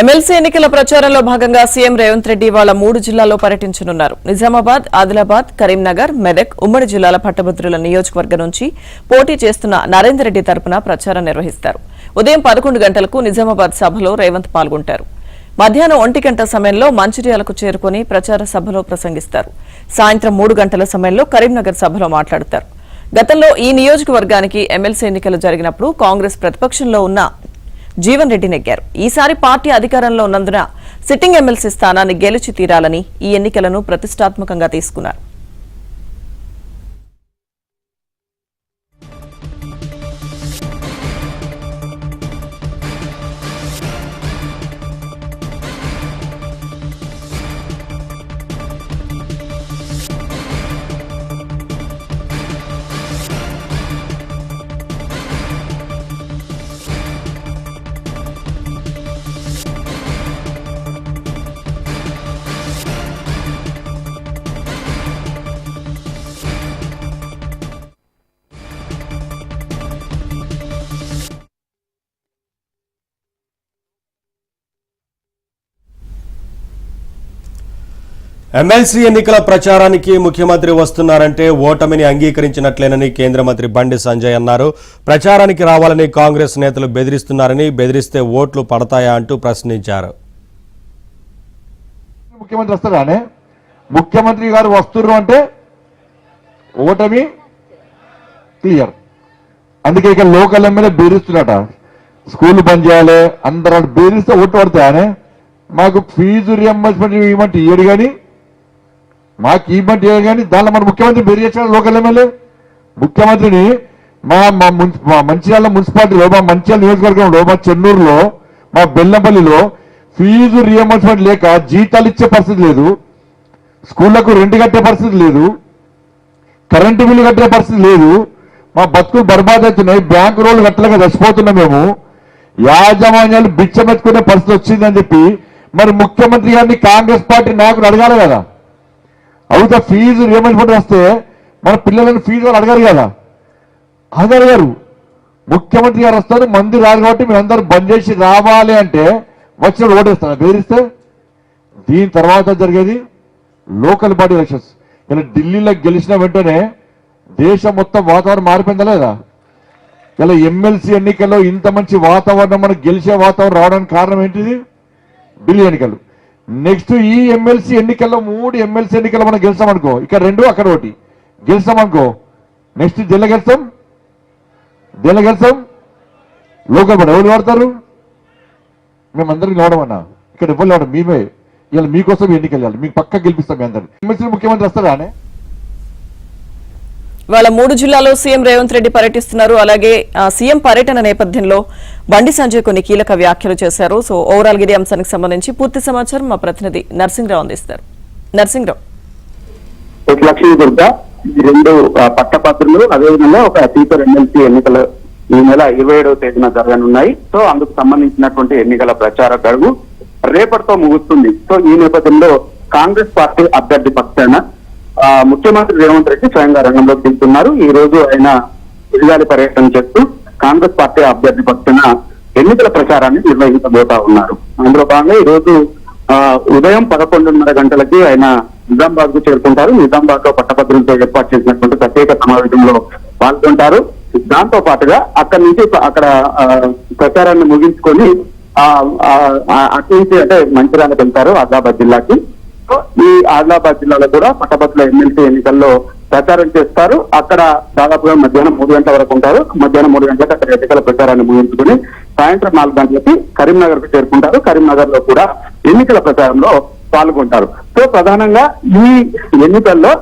MLC ఎన్నికల ప్రచారంలో భాగంగా సీఎం రేవంత్ రెడ్డి ఇవాళ 3 జిల్లాల్లో పర్యటించనున్నారు. నిజామాబాద్, ఆదిలాబాద్, కరీంనగర్, మెదక్ ఉమ్మడి జిల్లాల పట్టభద్రుల నియోజకవర్గం నుంచి పోటీ చేస్తున్న నరేందర్ రెడ్డి తరపున ప్రచారం నిర్వహిస్తారు. ఉదయం 11 గంటలకు నిజామాబాద్ సభలో రేవంత్ పాల్గొంటారు. మధ్యాహ్నం 1 గంట సమయంలో మంచిర్యాలకు చేరుకుని ప్రచార సభలో ప్రసంగిస్తారు. సాయంత్రం 3 గంటల సమయంలో కరీంనగర్ సభలో మాట్లాడతారు. గతంలో ఈ నియోజకవర్గానికి ఎమ్మెల్సీ ఎన్నికలు జరిగినప్పుడు కాంగ్రెస్ ప్రతిపక్షంలో ఉన్న జీవన్ రెడ్డి నెగ్గారు. ఈసారి పార్టీ అధికారంలో ఉన్నందున సిట్టింగ్ ఎమ్మెల్సీ స్థానాన్ని గెలిచి తీరాలని ఈ ఎన్నికలను ప్రతిష్టాత్మకంగా తీసుకున్నారు. ఎమ్మెల్సీ ఎన్నికల ప్రచారానికి ముఖ్యమంత్రి వస్తున్నారంటే ఓటమిని అంగీకరించినట్లేనని కేంద్ర మంత్రి బండి సంజయ్ అన్నారు. ప్రచారానికి రావాలని కాంగ్రెస్ నేతలు బెదిరిస్తున్నారని, బెదిరిస్తే ఓట్లు పడతాయా అంటూ ప్రశ్నించారు. ముఖ్యమంత్రి వస్తారానే ముఖ్యమంత్రి గారు వస్తున్నారు అంటే ఓటమి క్లియర్. అందుకే ఇక లోకల్ ఎమ్మెల్యే బెదిరిస్తున్నారట, స్కూల్ బంద్ చేయాలి అందరూ బెదిరిస్తే ఓట్లు పడతాయనే. మాకు ఫీజు రియంబర్స్మెంట్ ఇవ్వమంటే ఇయ్యడు కానీ, మాకు ఇవ్వమంటే ఇయ్యడు కానీ దానిలో మన ముఖ్యమంత్రి బెదిరించాడు. లోకల్ ఎమ్మెల్యే ముఖ్యమంత్రిని మా మంచిర్యాల మున్సిపాలిటీలో, మా మంచిర్యాల నియోజకవర్గంలో, మా చెన్నూరులో, మా బెల్లంపల్లిలో ఫీజు రియంబర్స్మెంట్ లేక జీతాలు ఇచ్చే పరిస్థితి లేదు, స్కూళ్లకు రెంట్ కట్టే పరిస్థితి లేదు, కరెంటు బిల్లు కట్టే పరిస్థితి లేదు. మా బతుకులు బర్బాద్ అవుతున్నాయి, బ్యాంకు రోడ్లు కట్టలేక చచ్చిపోతున్నాం. మేము యాజమాన్యాలు బిచ్చమెత్తుకునే పరిస్థితి వచ్చిందని చెప్పి మరి ముఖ్యమంత్రి గారిని కాంగ్రెస్ పార్టీ నాయకులు అడగాలి కదా. అవుతా ఫీజు రియంబర్స్మెంట్ వస్తే మన పిల్లలను ఫీజు వాళ్ళు అడగారు కదా, అడగారు. ముఖ్యమంత్రి గారు వస్తారు, మంది రాదు కాబట్టి మీరు అందరూ బంద్ చేసి రావాలి అంటే వచ్చిన ఓటేస్తారు బెదిరిస్తే. దీని తర్వాత జరిగేది లోకల్ బాడీ ఎలక్షన్స్. ఇలా ఢిల్లీలో గెలిచిన వెంటనే దేశం మొత్తం వాతావరణం మారిపోయిందా లేదా? ఇలా ఎమ్మెల్సీ ఎన్నికల్లో ఇంత మంచి వాతావరణం, మనకు గెలిచే వాతావరణం రావడానికి కారణం ఏంటిది? ఢిల్లీ ఎన్నికలు. నెక్స్ట్ ఈ ఎమ్మెల్సీ ఎన్నికల్లో 3 ఎమ్మెల్సీ ఎన్నికల్లో మనం గెలిచామనుకో, ఇక్కడ 2 అక్కడ 1 గెలిచామనుకో, నెక్స్ట్ జిల్లా గెలిచాం, లోకల్ పడ ఎవరు వాడతారు? మేమందరికి నిలవడమన్నా, ఇక్కడ ఎవరు నిలవడం మేమే. ఇలా మీకోసం ఎన్నికలు వెళ్ళాలి, మీకు పక్క గెలిపిస్తాం. మీ అందరు ఎమ్మెల్సీ ముఖ్యమంత్రి వస్తారా అనే. వాళ్ళ 3 జిల్లాలో సీఎం రేవంత్ రెడ్డి పర్యటిస్తున్నారు. అలాగే సీఎం పర్యటన నేపథ్యంలో బండి సంజయ్ కొన్ని కీలక వ్యాఖ్యలు చేశారు. సో ఓవరాల్ గా ఈ అంశానికి సంబంధించి పూర్తి సమాచారం మా ప్రతినిధి నర్సింగ్రావు అందిస్తారు. నర్సింగ్రావు, లక్ష్మీదుర్గ 2 పట్టభద్రులు, అదేవిధంగా ఒక స్పీకర్ ఎమ్మెల్సీ ఎన్నికలు ఈ నెల 27వ తేదీన జరగనున్నాయి. సో అందుకు సంబంధించినటువంటి ఎన్నికల ప్రచార గడువు రేపటితో ముగుస్తుంది. సో ఈ నేపథ్యంలో కాంగ్రెస్ పార్టీ అభ్యర్థి పక్షాన ముఖ్యమంత్రి రేవంత్ రెడ్డి స్వయంగా రంగంలోకి దిగుతున్నారు. ఈ రోజు ఆయన తిరుగాలి పర్యటన చేస్తూ కాంగ్రెస్ పార్టీ అభ్యర్థి పక్షాన ఎన్నికల ప్రచారాన్ని నిర్వహించబోతా ఉన్నారు. అందులో భాగంగా ఈ రోజు ఉదయం 11:30 గంటలకి ఆయన నిజామాబాద్ కు చేరుకుంటారు. నిజామాబాద్ లో పట్టభద్రులతో ఏర్పాటు చేసినటువంటి ప్రత్యేక సమావేశంలో పాల్గొంటారు. దాంతో పాటుగా అక్కడి నుంచి అక్కడ ప్రచారాన్ని ముగించుకొని అటు నుంచి అంటే మంచిర్యాలకు వెళ్తారు, ఆదిలాబాద్ జిల్లాకి. ఈ ఆదిలాబాద్ జిల్లాలో కూడా పట్టభద్రుల ఎమ్మెల్సీ ఎన్నికల్లో ప్రచారం చేస్తారు. అక్కడ దాదాపుగా మధ్యాహ్నం 3 గంటల వరకు ఉంటారు. మధ్యాహ్నం 3 గంటలకు అక్కడ ఎన్నికల ప్రచారాన్ని ముగించుకుని సాయంత్రం 4 గంటలకి కరీంనగర్ కు చేరుకుంటారు. కరీంనగర్ లో కూడా ఎన్నికల ప్రచారంలో పాల్గొంటారు. సో ప్రధానంగా ఈ ఎన్నికల్లో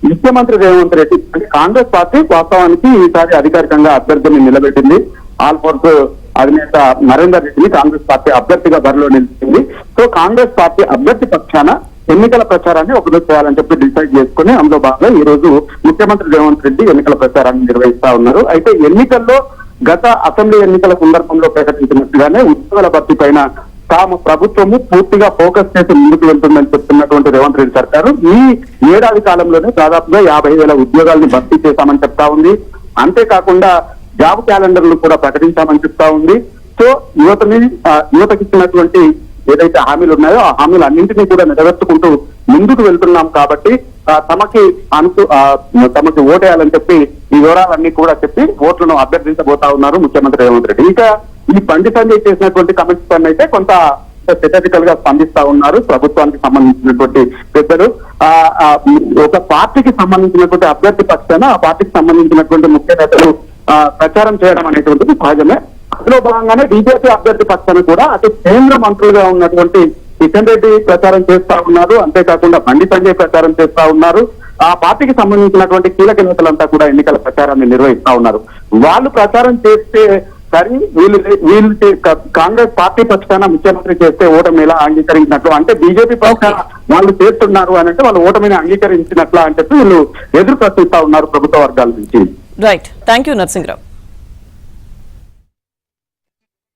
ముఖ్యమంత్రి రేవంత్ రెడ్డి అంటే కాంగ్రెస్ పార్టీ వాస్తవానికి ఈసారి అధికారికంగా అభ్యర్థిని నిలబెట్టింది. ఆల్ఫోర్స్ అధినేత నరేందర్ రెడ్డిని కాంగ్రెస్ పార్టీ అభ్యర్థిగా బరిలో నిలిచింది. సో కాంగ్రెస్ పార్టీ అభ్యర్థి పక్షాన ఎన్నికల ప్రచారాన్ని ఒకరోజు చేయాలని చెప్పి డిసైడ్ చేసుకుని అందులో భాగంగా ఈ రోజు ముఖ్యమంత్రి రేవంత్ రెడ్డి ఎన్నికల ప్రచారాన్ని నిర్వహిస్తా ఉన్నారు. అయితే ఎన్నికల్లో గత అసెంబ్లీ ఎన్నికల సందర్భంలో ప్రకటించినట్టుగానే ఉద్యోగాల భర్తీ పైన తాము ప్రభుత్వము పూర్తిగా ఫోకస్ చేసి ముందుకు వెళ్తుందని చెప్తున్నటువంటి రేవంత్ రెడ్డి సర్కారు ఈ ఏడాది కాలంలోనే దాదాపుగా 50,000 ఉద్యోగాలను భర్తీ చేశామని చెప్తా ఉంది. అంతేకాకుండా జాబ్ క్యాలెండర్లు కూడా ప్రకటించామని చెప్తా ఉంది. సో యువతకి ఇచ్చినటువంటి ఏదైతే హామీలు ఉన్నాయో ఆ హామీలు అన్నింటినీ కూడా నెరవేర్చుకుంటూ ముందుకు వెళ్తున్నాం కాబట్టి తమకి ఓటేయాలని చెప్పి ఈ వివరాలన్నీ కూడా చెప్పి ఓట్లను అభ్యర్థించబోతా ఉన్నారు ముఖ్యమంత్రి రేవంత్ రెడ్డి. ఇంకా ఈ బండి సంజయ్ చేసినటువంటి కమెంట్స్ పైన అయితే కొంత స్ట్రాటజికల్ గా స్పందిస్తా ఉన్నారు ప్రభుత్వానికి సంబంధించినటువంటి పెద్దలు. ఒక పార్టీకి సంబంధించినటువంటి అభ్యర్థి పక్షాన ఆ పార్టీకి సంబంధించినటువంటి ముఖ్య నేతలు ప్రచారం చేయడం అనేటువంటిది సహజమే. అందులో భాగంగానే బీజేపీ అభ్యర్థి పక్షాన కూడా అటు కేంద్ర మంత్రులుగా ఉన్నటువంటి కిషన్ రెడ్డి ప్రచారం చేస్తా ఉన్నారు, అంతేకాకుండా బండి సంజయ్ ప్రచారం చేస్తా ఉన్నారు. ఆ పార్టీకి సంబంధించినటువంటి కీలక నేతలంతా కూడా ఎన్నికల ప్రచారాన్ని నిర్వహిస్తా ఉన్నారు. వాళ్ళు ప్రచారం చేస్తే సరే వీళ్ళు కాంగ్రెస్ పార్టీ పక్షాన ముఖ్యమంత్రి చేస్తే ఓటమి ఎలా అంగీకరించినట్లు, అంటే బీజేపీ పక్షాన వాళ్ళు చేస్తున్నారు అని అంటే వాళ్ళు ఓటమిని అంగీకరించినట్లా అని చెప్పి వీళ్ళు ఎదురు ప్రశ్నిస్తా ఉన్నారు ప్రభుత్వ వర్గాల నుంచి. Right, thank you Narasimharao.